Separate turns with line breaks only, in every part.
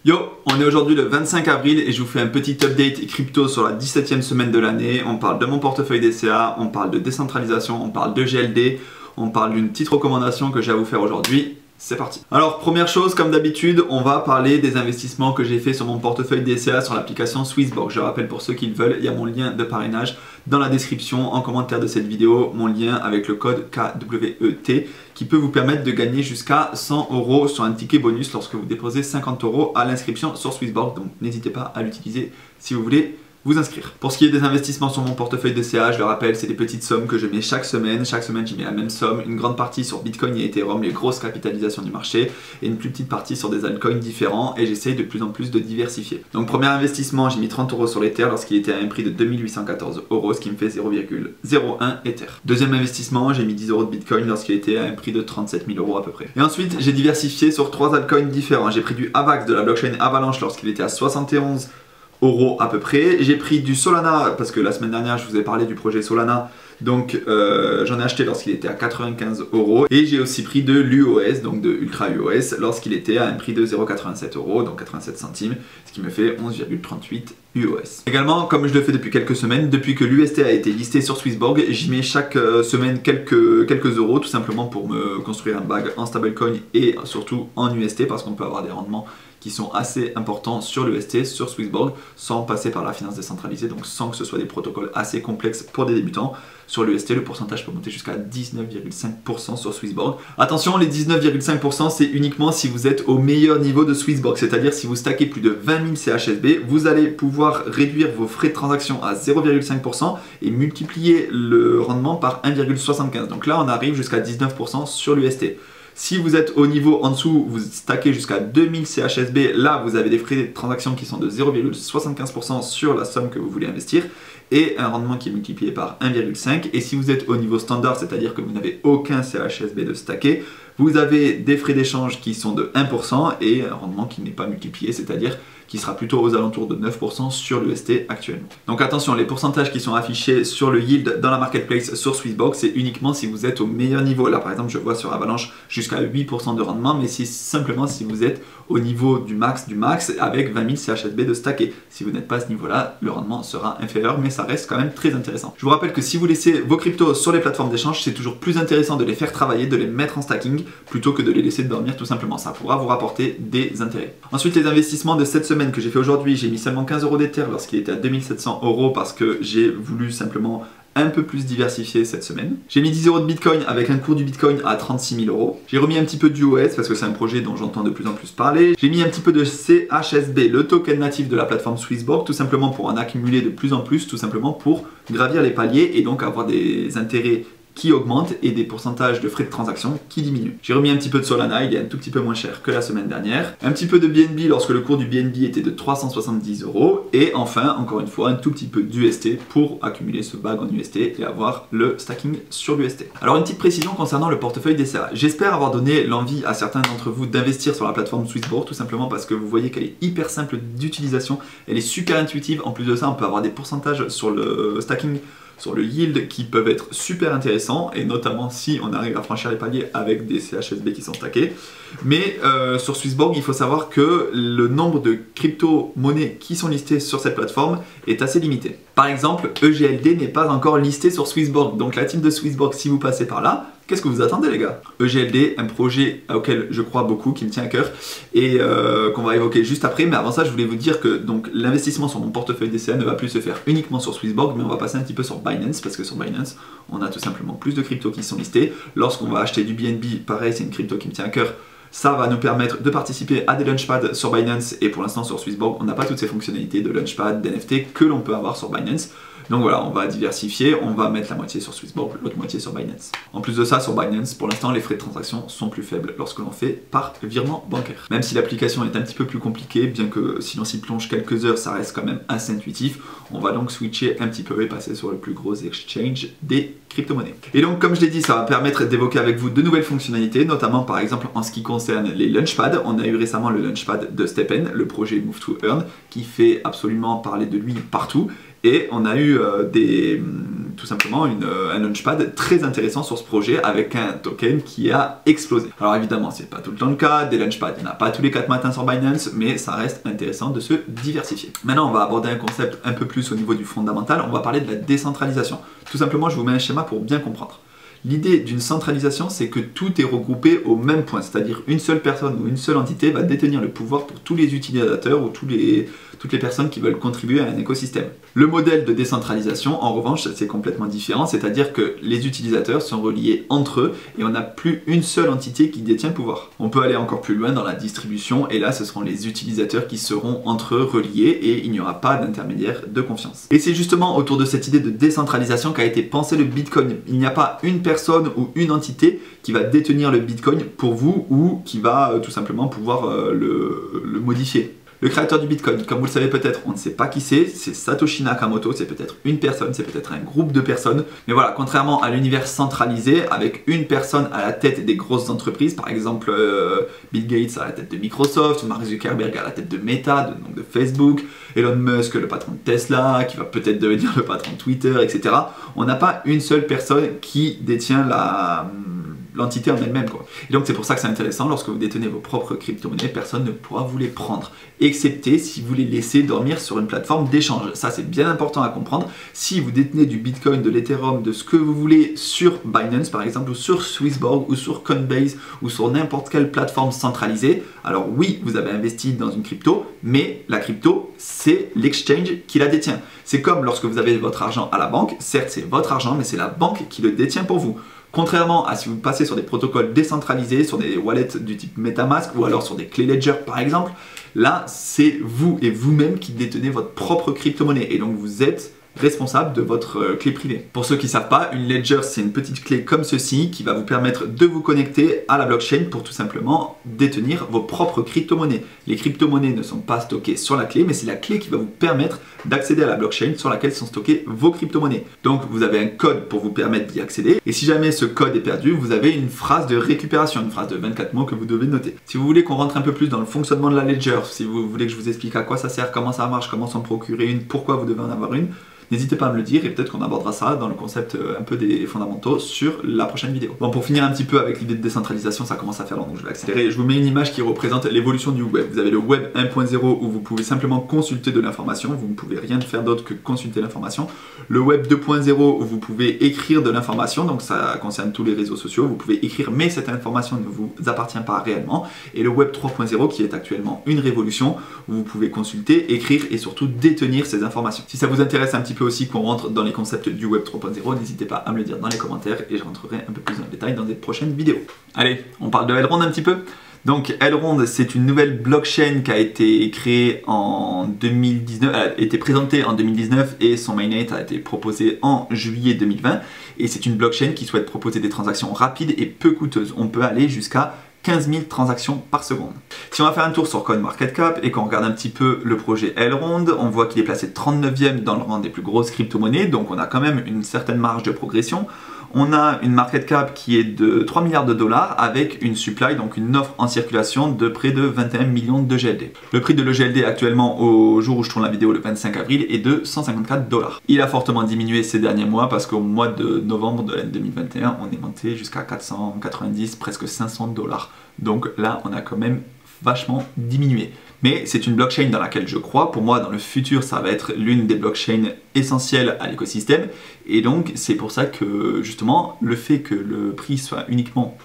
Yo, on est aujourd'hui le 25 avril et je vous fais un petit update crypto sur la 17e semaine de l'année. On parle de mon portefeuille DCA, on parle de décentralisation, on parle de GLD, on parle d'une petite recommandation que j'ai à vous faire aujourd'hui. C'est parti. Alors première chose, comme d'habitude, on va parler des investissements que j'ai fait sur mon portefeuille DCA sur l'application Swissborg. Je rappelle pour ceux qui le veulent, il y a mon lien de parrainage dans la description, en commentaire de cette vidéo, mon lien avec le code KWET qui peut vous permettre de gagner jusqu'à 100 € sur un ticket bonus lorsque vous déposez 50 € à l'inscription sur Swissborg. Donc n'hésitez pas à l'utiliser si vous voulez vous inscrire. Pour ce qui est des investissements sur mon portefeuille DCA, je le rappelle, c'est des petites sommes que je mets chaque semaine. Chaque semaine, j'y mets la même somme. Une grande partie sur Bitcoin et Ethereum, les grosses capitalisations du marché, et une plus petite partie sur des altcoins différents. Et j'essaye de plus en plus de diversifier. Donc, premier investissement, j'ai mis 30 € sur l'Ether lorsqu'il était à un prix de 2814 €, ce qui me fait 0,01 Ether. Deuxième investissement, j'ai mis 10 € de Bitcoin lorsqu'il était à un prix de 37 000 € à peu près. Et ensuite, j'ai diversifié sur 3 altcoins différents. J'ai pris du AVAX de la blockchain Avalanche lorsqu'il était à 71 € à peu près. J'ai pris du Solana parce que la semaine dernière je vous ai parlé du projet Solana, donc j'en ai acheté lorsqu'il était à 95 €. Et j'ai aussi pris de l'UOS, donc de Ultra UOS, lorsqu'il était à un prix de 0,87 €, donc 87 centimes, ce qui me fait 11,38 UOS. Également, comme je le fais depuis quelques semaines, depuis que l'UST a été listé sur Swissborg, j'y mets chaque semaine quelques euros, tout simplement pour me construire un bag en stablecoin et surtout en UST, parce qu'on peut avoir des rendements qui sont assez importants sur l'UST, sur Swissborg, sans passer par la finance décentralisée, donc sans que ce soit des protocoles assez complexes pour des débutants. Sur l'UST, le pourcentage peut monter jusqu'à 19,5% sur Swissborg. Attention, les 19,5%, c'est uniquement si vous êtes au meilleur niveau de Swissborg, c'est-à-dire si vous stackez plus de 20 000 CHSB, vous allez pouvoir réduire vos frais de transaction à 0,5% et multiplier le rendement par 1,75. Donc là, on arrive jusqu'à 19% sur l'UST. Si vous êtes au niveau en dessous, vous stackez jusqu'à 2000 CHSB, là vous avez des frais de transaction qui sont de 0,75% sur la somme que vous voulez investir et un rendement qui est multiplié par 1,5. Et si vous êtes au niveau standard, c'est-à-dire que vous n'avez aucun CHSB de stacké, vous avez des frais d'échange qui sont de 1% et un rendement qui n'est pas multiplié, c'est-à-dire qui sera plutôt aux alentours de 9% sur l'UST actuellement. Donc attention, les pourcentages qui sont affichés sur le yield dans la marketplace sur Swissborg, c'est uniquement si vous êtes au meilleur niveau. Là par exemple, je vois sur Avalanche jusqu'à 8% de rendement, mais c'est simplement si vous êtes au niveau du max avec 20 000 CHSB de stacké. Si vous n'êtes pas à ce niveau-là, le rendement sera inférieur, mais ça reste quand même très intéressant. Je vous rappelle que si vous laissez vos cryptos sur les plateformes d'échange, c'est toujours plus intéressant de les faire travailler, de les mettre en stacking, plutôt que de les laisser dormir tout simplement. Ça pourra vous rapporter des intérêts. Ensuite, les investissements de cette semaine que j'ai fait aujourd'hui, j'ai mis seulement 15 € d'Ether lorsqu'il était à 2700 € parce que j'ai voulu simplement un peu plus diversifié cette semaine. J'ai mis 10 € de Bitcoin avec un cours du Bitcoin à 36 000 €. J'ai remis un petit peu d'UOS parce que c'est un projet dont j'entends de plus en plus parler. J'ai mis un petit peu de CHSB, le token natif de la plateforme Swissborg, tout simplement pour en accumuler de plus en plus, tout simplement pour gravir les paliers et donc avoir des intérêts qui augmente et des pourcentages de frais de transaction qui diminuent. J'ai remis un petit peu de Solana, il est un tout petit peu moins cher que la semaine dernière. Un petit peu de BNB lorsque le cours du BNB était de 370 €. Et enfin, encore une fois, un tout petit peu d'UST pour accumuler ce bag en UST et avoir le stacking sur l'UST. Alors une petite précision concernant le portefeuille DCA. J'espère avoir donné l'envie à certains d'entre vous d'investir sur la plateforme Swissborg, tout simplement parce que vous voyez qu'elle est hyper simple d'utilisation, elle est super intuitive. En plus de ça, on peut avoir des pourcentages sur le stacking, sur le yield qui peuvent être super intéressants, et notamment si on arrive à franchir les paliers avec des CHSB qui sont stackés. Mais sur Swissborg, il faut savoir que le nombre de crypto-monnaies qui sont listées sur cette plateforme est assez limité. Par exemple, EGLD n'est pas encore listé sur Swissborg, donc la team de Swissborg, si vous passez par là, qu'est-ce que vous attendez les gars? EGLD, un projet auquel je crois beaucoup, qui me tient à cœur et qu'on va évoquer juste après. Mais avant ça, je voulais vous dire que l'investissement sur mon portefeuille DCA ne va plus se faire uniquement sur Swissborg, mais on va passer un petit peu sur Binance, parce que sur Binance, on a tout simplement plus de cryptos qui sont listés. Lorsqu'on va acheter du BNB, pareil, c'est une crypto qui me tient à cœur. Ça va nous permettre de participer à des launchpads sur Binance, et pour l'instant sur Swissborg, on n'a pas toutes ces fonctionnalités de launchpad, d'NFT que l'on peut avoir sur Binance. Donc voilà, on va diversifier, on va mettre la moitié sur Swissborg, l'autre moitié sur Binance. En plus de ça, sur Binance, pour l'instant, les frais de transaction sont plus faibles lorsque l'on fait par virement bancaire. Même si l'application est un petit peu plus compliquée, bien que si l'on s'y plonge quelques heures, ça reste quand même assez intuitif. On va donc switcher un petit peu et passer sur le plus gros exchange des crypto-monnaies. Et donc, comme je l'ai dit, ça va permettre d'évoquer avec vous de nouvelles fonctionnalités, notamment par exemple en ce qui concerne les launchpads. On a eu récemment le launchpad de STEPN, le projet Move to Earn, qui fait absolument parler de lui partout. Et on a eu tout simplement un launchpad très intéressant sur ce projet avec un token qui a explosé. Alors évidemment, c'est pas tout le temps le cas, des launchpads, il n'y en a pas tous les 4 matins sur Binance, mais ça reste intéressant de se diversifier. Maintenant, on va aborder un concept un peu plus au niveau du fondamental, on va parler de la décentralisation. Tout simplement, je vous mets un schéma pour bien comprendre. L'idée d'une centralisation, c'est que tout est regroupé au même point, c'est-à-dire une seule personne ou une seule entité va détenir le pouvoir pour tous les utilisateurs ou toutes les personnes qui veulent contribuer à un écosystème. Le modèle de décentralisation, en revanche, c'est complètement différent, c'est-à-dire que les utilisateurs sont reliés entre eux et on n'a plus une seule entité qui détient le pouvoir. On peut aller encore plus loin dans la distribution et là, ce seront les utilisateurs qui seront entre eux reliés et il n'y aura pas d'intermédiaire de confiance. Et c'est justement autour de cette idée de décentralisation qu'a été pensé le Bitcoin. Il n'y a pas une personne ou une entité qui va détenir le Bitcoin pour vous ou qui va tout simplement pouvoir le modifier. Le créateur du Bitcoin, comme vous le savez peut-être, on ne sait pas qui c'est Satoshi Nakamoto, c'est peut-être une personne, c'est peut-être un groupe de personnes. Mais voilà, contrairement à l'univers centralisé, avec une personne à la tête des grosses entreprises, par exemple Bill Gates à la tête de Microsoft, Mark Zuckerberg à la tête de Meta, donc de Facebook, Elon Musk, le patron de Tesla, qui va peut-être devenir le patron de Twitter, etc. On n'a pas une seule personne qui détient l'entité en elle-même, quoi. Et donc c'est pour ça que c'est intéressant, lorsque vous détenez vos propres crypto-monnaies, personne ne pourra vous les prendre, excepté si vous les laissez dormir sur une plateforme d'échange. Ça c'est bien important à comprendre. Si vous détenez du Bitcoin, de l'Ethereum, de ce que vous voulez sur Binance par exemple, ou sur Swissborg, ou sur Coinbase, ou sur n'importe quelle plateforme centralisée, alors oui, vous avez investi dans une crypto, mais la crypto, c'est l'exchange qui la détient. C'est comme lorsque vous avez votre argent à la banque, certes c'est votre argent, mais c'est la banque qui le détient pour vous. Contrairement à si vous passez sur des protocoles décentralisés, sur des wallets du type MetaMask ou alors sur des clés Ledger par exemple, là c'est vous et vous-même qui détenez votre propre crypto-monnaie et donc vous êtes responsable de votre clé privée. Pour ceux qui ne savent pas, une ledger c'est une petite clé comme ceci qui va vous permettre de vous connecter à la blockchain pour tout simplement détenir vos propres crypto-monnaies. Les crypto-monnaies ne sont pas stockées sur la clé, mais c'est la clé qui va vous permettre d'accéder à la blockchain sur laquelle sont stockées vos crypto-monnaies. Donc vous avez un code pour vous permettre d'y accéder et si jamais ce code est perdu, vous avez une phrase de récupération, une phrase de 24 mots que vous devez noter. Si vous voulez qu'on rentre un peu plus dans le fonctionnement de la ledger, si vous voulez que je vous explique à quoi ça sert, comment ça marche, comment s'en procurer une, pourquoi vous devez en avoir une, n'hésitez pas à me le dire et peut-être qu'on abordera ça dans le concept un peu des fondamentaux sur la prochaine vidéo. Bon, pour finir un petit peu avec l'idée de décentralisation, ça commence à faire long, donc je vais accélérer. Je vous mets une image qui représente l'évolution du web. Vous avez le web 1.0 où vous pouvez simplement consulter de l'information, vous ne pouvez rien faire d'autre que consulter l'information. Le web 2.0 où vous pouvez écrire de l'information, donc ça concerne tous les réseaux sociaux, vous pouvez écrire mais cette information ne vous appartient pas réellement. Et le web 3.0 qui est actuellement une révolution où vous pouvez consulter, écrire et surtout détenir ces informations. Si ça vous intéresse un petit peu aussi qu'on rentre dans les concepts du web 3.0, n'hésitez pas à me le dire dans les commentaires et je rentrerai un peu plus dans le détail dans des prochaines vidéos. Allez, on parle de Elrond un petit peu. Donc Elrond, c'est une nouvelle blockchain qui a été créée en 2019, elle a été présentée en 2019 et son mainnet a été proposé en juillet 2020 et c'est une blockchain qui souhaite proposer des transactions rapides et peu coûteuses. On peut aller jusqu'à 15 000 transactions par seconde. Si on va faire un tour sur CoinMarketCap et qu'on regarde un petit peu le projet Elrond, on voit qu'il est placé 39e dans le rang des plus grosses crypto-monnaies, donc on a quand même une certaine marge de progression. On a une market cap qui est de 3 milliards de dollars avec une supply, donc une offre en circulation de près de 21 millions de GLD. Le prix de l'EGLD actuellement au jour où je tourne la vidéo le 25 avril est de 154 $. Il a fortement diminué ces derniers mois parce qu'au mois de novembre de l'année 2021, on est monté jusqu'à 490, presque 500 $. Donc là, on a quand même vachement diminué. Mais c'est une blockchain dans laquelle je crois. Pour moi, dans le futur, ça va être l'une des blockchains essentielles à l'écosystème. Et donc, c'est pour ça que, justement, le fait que le prix soit uniquement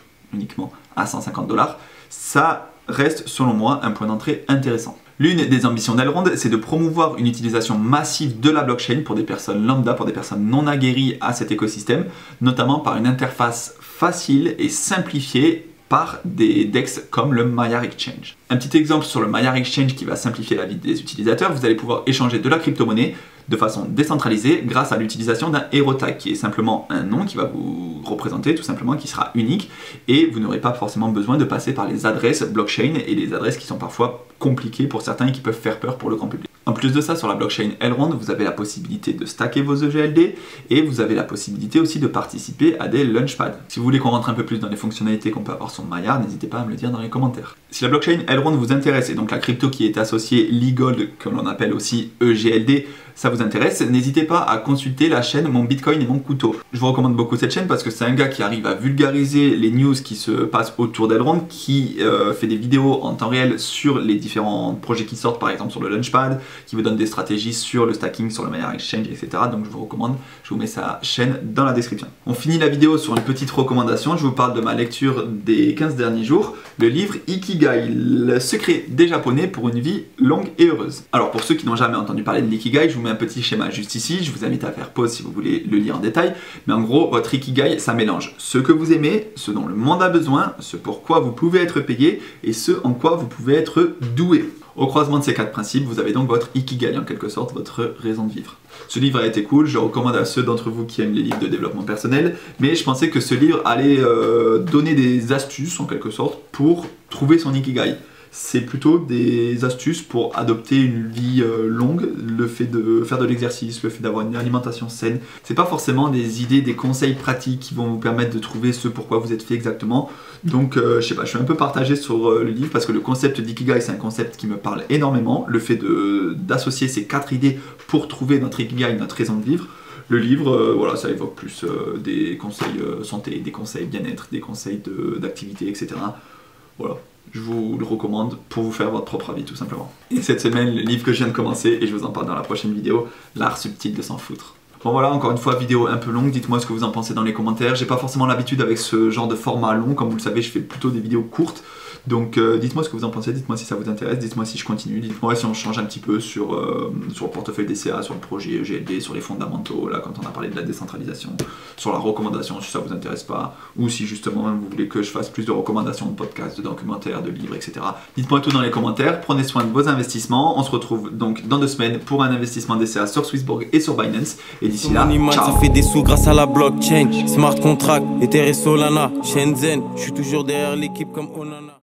à 150 $, ça reste, selon moi, un point d'entrée intéressant. L'une des ambitions d'Elrond, c'est de promouvoir une utilisation massive de la blockchain pour des personnes lambda, pour des personnes non aguerries à cet écosystème, notamment par une interface facile et simplifiée par des DEX comme le Maiar Exchange. Un petit exemple sur le Maiar Exchange qui va simplifier la vie des utilisateurs, vous allez pouvoir échanger de la crypto-monnaie de façon décentralisée grâce à l'utilisation d'un hero tag qui est simplement un nom qui va vous représenter tout simplement, qui sera unique et vous n'aurez pas forcément besoin de passer par les adresses blockchain et les adresses qui sont parfois compliquées pour certains et qui peuvent faire peur pour le grand public. En plus de ça, sur la blockchain Elrond, vous avez la possibilité de stacker vos EGLD et vous avez la possibilité aussi de participer à des launchpads. Si vous voulez qu'on rentre un peu plus dans les fonctionnalités qu'on peut avoir sur Maiar, n'hésitez pas à me le dire dans les commentaires. Si la blockchain Elrond vous intéresse, et donc la crypto qui est associée Legold, que l'on appelle aussi EGLD, ça vous intéresse, n'hésitez pas à consulter la chaîne Mon Bitcoin et mon couteau. Je vous recommande beaucoup cette chaîne parce que c'est un gars qui arrive à vulgariser les news qui se passent autour d'Elrond, qui fait des vidéos en temps réel sur les différents projets qui sortent, par exemple sur le Launchpad, qui vous donne des stratégies sur le stacking, sur le Miner Exchange, etc. Donc je vous recommande, je vous mets sa chaîne dans la description. On finit la vidéo sur une petite recommandation, je vous parle de ma lecture des 15 derniers jours, le livre Ikigai, le secret des Japonais pour une vie longue et heureuse. Alors pour ceux qui n'ont jamais entendu parler de l'Ikigai, je vous mets un petit schéma juste ici, je vous invite à faire pause si vous voulez le lire en détail, mais en gros votre Ikigai ça mélange ce que vous aimez, ce dont le monde a besoin, ce pour quoi vous pouvez être payé et ce en quoi vous pouvez être doué. Au croisement de ces 4 principes, vous avez donc votre Ikigai, en quelque sorte, votre raison de vivre. Ce livre a été cool, je recommande à ceux d'entre vous qui aiment les livres de développement personnel, mais je pensais que ce livre allait donner des astuces, en quelque sorte, pour trouver son Ikigai. C'est plutôt des astuces pour adopter une vie longue, le fait de faire de l'exercice, le fait d'avoir une alimentation saine. C'est pas forcément des idées, des conseils pratiques qui vont vous permettre de trouver ce pourquoi vous êtes fait exactement. Donc je sais pas, je suis un peu partagé sur le livre parce que le concept d'Ikigai c'est un concept qui me parle énormément. Le fait d'associer ces 4 idées pour trouver notre Ikigai, notre raison de vivre. Le livre, voilà, ça évoque plus des conseils santé, des conseils bien-être, des conseils d'activité, etc. Voilà. Je vous le recommande pour vous faire votre propre avis tout simplement. Et cette semaine, le livre que je viens de commencer, et je vous en parle dans la prochaine vidéo, L'art subtil de s'en foutre. Bon voilà, encore une fois, vidéo un peu longue, dites-moi ce que vous en pensez dans les commentaires. J'ai pas forcément l'habitude avec ce genre de format long, comme vous le savez, je fais plutôt des vidéos courtes. Donc dites-moi ce que vous en pensez, dites-moi si ça vous intéresse, dites-moi si je continue, dites-moi si on change un petit peu sur le portefeuille DCA, sur le projet EGLD, sur les fondamentaux, là quand on a parlé de la décentralisation, sur la recommandation si ça vous intéresse pas, ou si justement vous voulez que je fasse plus de recommandations de podcasts, de documentaires, de livres, etc. Dites-moi tout dans les commentaires, prenez soin de vos investissements, on se retrouve donc dans 2 semaines pour un investissement DCA sur Swissborg et sur Binance, et d'ici là, ciao.
Ça fait des sous grâce à la blockchain, smart contract, Ether et Solana, Shenzhen, je suis toujours derrière l'équipe comme Onana.